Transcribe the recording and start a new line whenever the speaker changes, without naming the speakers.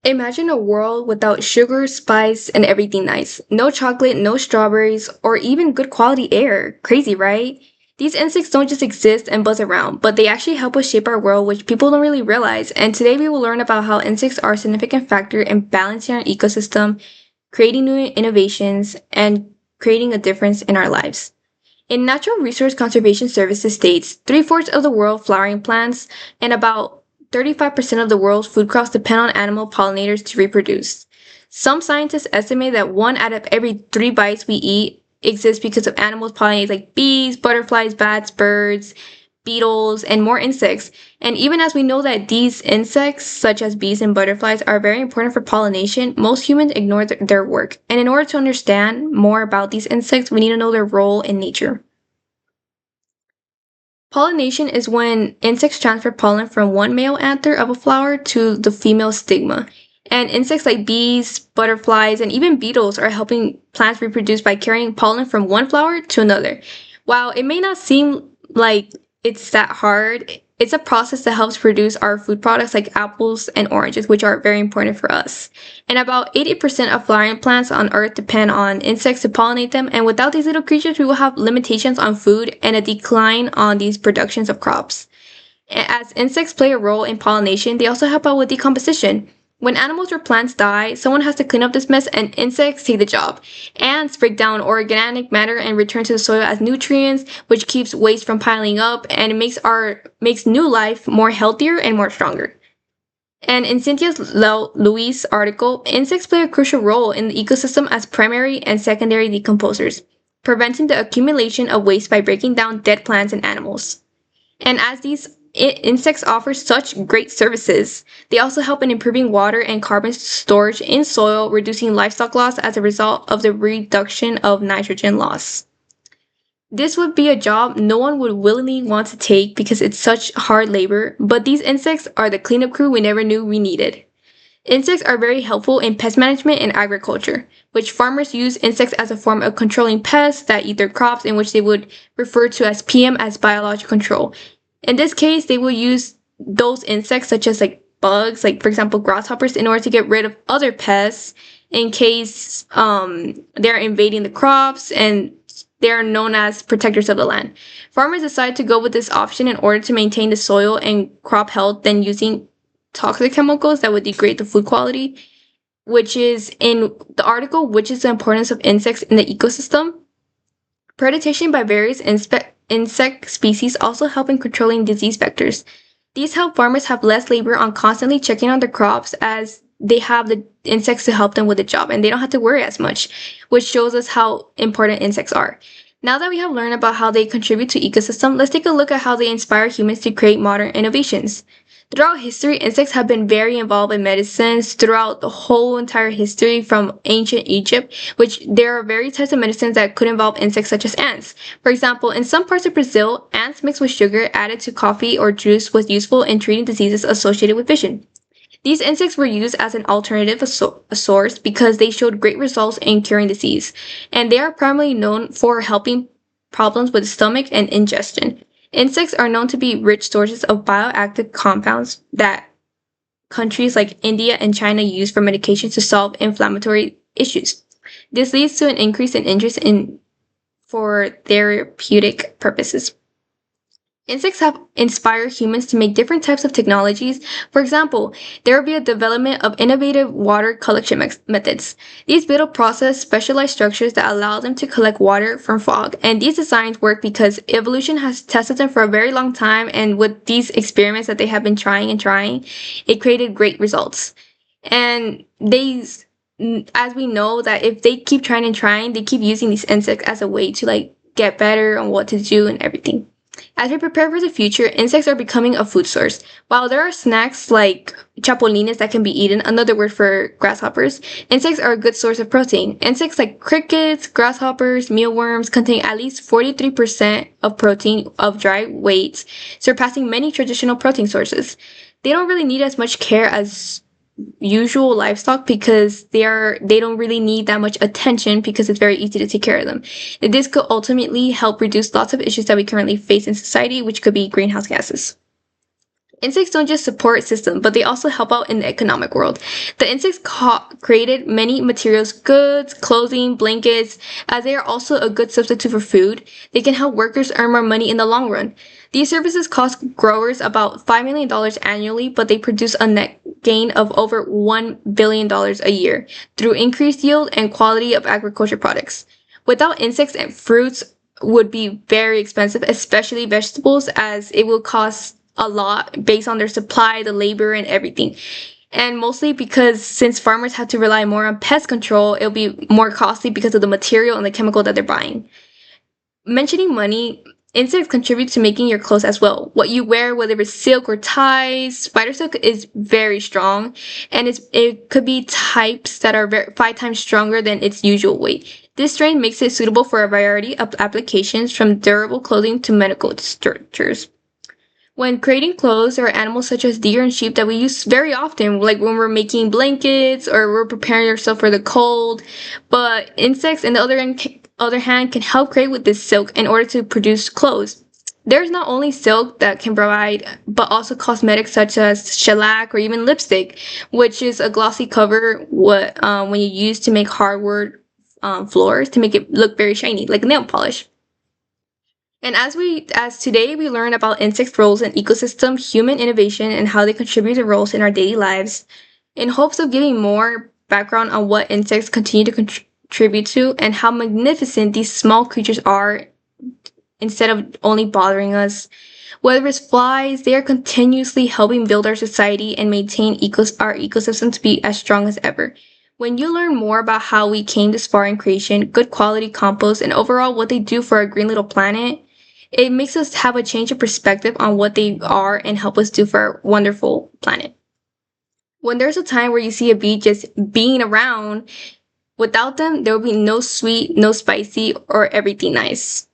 Imagine a world without sugar, spice, and everything nice. No chocolate, no strawberries, or even good quality air. Crazy, right? These insects don't just exist and buzz around, but they actually help us shape our world, which people don't really realize. And today we will learn about how insects are a significant factor in balancing our ecosystem, creating new innovations, and creating a difference in our lives. In Natural Resource Conservation Services states, three-fourths of the world's flowering plants and about 35% of the world's food crops depend on animal pollinators to reproduce. Some scientists estimate that one out of every three bites we eat exists because of animals pollinated like bees, butterflies, bats, birds, beetles, and more insects. And even as we know that these insects, such as bees and butterflies, are very important for pollination, most humans ignore their work. And in order to understand more about these insects, we need to know their role in nature. Pollination is when insects transfer pollen from one male anther of a flower to the female stigma. And insects like bees, butterflies, and even beetles are helping plants reproduce by carrying pollen from one flower to another. While it may not seem like it's that hard, it's a process that helps produce our food products like apples and oranges, which are very important for us. And about 80% of flowering plants on Earth depend on insects to pollinate them, and without these little creatures, we will have limitations on food and a decline on these productions of crops. As insects play a role in pollination, they also help out with decomposition. When animals or plants die, someone has to clean up this mess and insects take the job. Ants break down organic matter and return to the soil as nutrients, which keeps waste from piling up and it makes new life more healthier and more stronger. And in Cynthia Louise' article, insects play a crucial role in the ecosystem as primary and secondary decomposers, preventing the accumulation of waste by breaking down dead plants and animals. And as these insects offer such great services, they also help in improving water and carbon storage in soil, reducing livestock loss as a result of the reduction of nitrogen loss. This would be a job no one would willingly want to take because it's such hard labor, but these insects are the cleanup crew we never knew we needed. Insects are very helpful in pest management and agriculture, which farmers use insects as a form of controlling pests that eat their crops, in which they would refer to as PM as biological control. In this case, they will use those insects such as like bugs, like for example grasshoppers, in order to get rid of other pests in case they're invading the crops, and they are known as protectors of the land. Farmers decide to go with this option in order to maintain the soil and crop health than using toxic chemicals that would degrade the food quality, which is in the article, which is the importance of insects in the ecosystem. Predation by various insect species also help in controlling disease vectors. These help farmers have less labor on constantly checking on their crops, as they have the insects to help them with the job and they don't have to worry as much, which shows us how important insects are. Now that we have learned about how they contribute to ecosystem, let's take a look at how they inspire humans to create modern innovations. Throughout history, insects have been very involved in medicines throughout the whole entire history from ancient Egypt, which there are various types of medicines that could involve insects such as ants. For example, in some parts of Brazil, ants mixed with sugar added to coffee or juice was useful in treating diseases associated with vision. These insects were used as an alternative source because they showed great results in curing disease, and they are primarily known for helping problems with stomach and ingestion. Insects are known to be rich sources of bioactive compounds that countries like India and China use for medications to solve inflammatory issues. This leads to an increase in interest in for therapeutic purposes. Insects have inspired humans to make different types of technologies. For example, there will be a development of innovative water collection methods. These beetles process specialized structures that allow them to collect water from fog, and these designs work because evolution has tested them for a very long time, and with these experiments that they have been trying and trying, it created great results. And as we know that if they keep trying and trying, they keep using these insects as a way to like get better on what to do and everything. As we prepare for the future, insects are becoming a food source. While there are snacks like chapulines that can be eaten, another word for grasshoppers, insects are a good source of protein. Insects like crickets, grasshoppers, mealworms contain at least 43% of protein of dry weights, surpassing many traditional protein sources. They don't really need as much care as usual livestock because they don't really need that much attention because it's very easy to take care of them. This could ultimately help reduce lots of issues that we currently face in society, which could be greenhouse gases. Insects don't just support systems, but they also help out in the economic world. The insects created many materials, goods, clothing, blankets, as they are also a good substitute for food. They can help workers earn more money in the long run. These services cost growers about $5 million annually, but they produce a net gain of over $1 billion a year through increased yield and quality of agriculture products. Without insects, and fruits would be very expensive, especially vegetables, as it will cost a lot based on their supply, the labor, and everything. And mostly because since farmers have to rely more on pest control, it'll be more costly because of the material and the chemical that they're buying. Mentioning money, insects contribute to making your clothes as well. What you wear, whether it's silk or ties, spider silk is very strong, and it could be types that are 5 times stronger than its usual weight. This strain makes it suitable for a variety of applications, from durable clothing to medical structures. When creating clothes, there are animals such as deer and sheep that we use very often, like when we're making blankets or we're preparing ourselves for the cold. But insects, on the other hand, can help create with this silk in order to produce clothes. There's not only silk that can provide, but also cosmetics such as shellac or even lipstick, which is a glossy cover when you use to make hardwood floors to make it look very shiny, like nail polish. And as today we learn about insect roles in ecosystem, human innovation, and how they contribute to roles in our daily lives, in hopes of giving more background on what insects continue to contribute to and how magnificent these small creatures are instead of only bothering us. Whether it's flies, they are continuously helping build our society and maintain our ecosystem to be as strong as ever. When you learn more about how we came this far in creation, good quality compost, and overall what they do for our green little planet, it makes us have a change of perspective on what they are and help us do for our wonderful planet. When there's a time where you see a bee just being around, without them, there will be no sweet, no spicy, or everything nice.